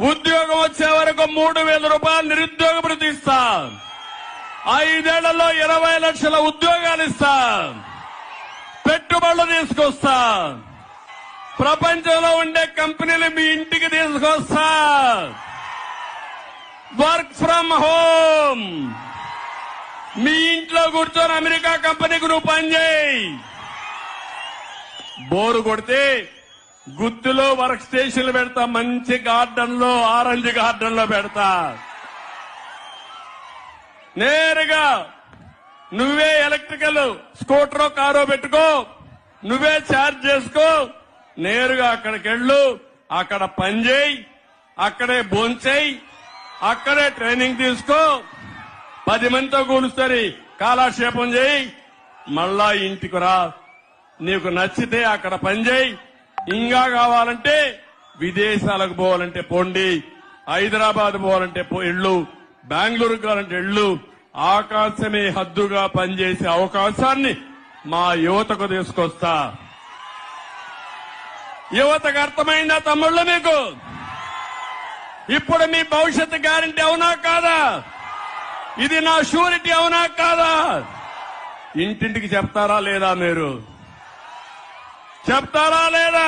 ఉద్యోగం వచ్చే వరకు 3,000 రూపాయలు నిరుద్యోగ భృతి ఇస్తా. 5 ఏళ్లలో 20 లక్షల ఉద్యోగాలు ఇస్తా. పెట్టుబడులు తీసుకొస్తా. ప్రపంచంలో ఉండే కంపెనీలు మీ ఇంటికి తీసుకొస్తా. Work from home. మీ ఇంట్లో కూర్చొని అమెరికా కంపెనీకి నువ్వు పనిచేయి. బోరు కొడితే గుత్తులో వర్క్ స్టేషన్లు పెడతా. మంచి గార్డెన్ లో, ఆరెంజ్ గార్డెన్ లో పెడతా. నేరుగా నువ్వే ఎలక్ట్రికల్ స్కూటరో కారో పెట్టుకో, నువ్వే ఛార్జ్ చేసుకో. నేరుగా అక్కడికి వెళ్ళు, అక్కడ పనిచేయి, అక్కడే భోంచేయి, అక్కడే ట్రైనింగ్ తీసుకో. 10 మందితో కూలుస్తారు, కాలక్షేపం చేయి, మళ్ళా ఇంటికి రా. నీకు నచ్చితే అక్కడ పనిచేయి. ఇంకా కావాలంటే విదేశాలకు పోవాలంటే పోండి, హైదరాబాద్ పోవాలంటే ఇళ్ళు, బెంగళూరు కావాలంటే ఇళ్ళు. ఆకాశమే హద్దుగా పనిచేసే అవకాశాన్ని మా యువతకు తీసుకొస్తా. యువతకు అర్థమైందా తమ్ముళ్ళు మీకు? ఇప్పుడు మీ భవిష్యత్తు గ్యారంటీ అవునా కాదా? ఇది నా షూరిటీ అవునా కాదా? ఇంటింటికి చెప్తారా లేదా? మీరు చెప్తారా లేదా?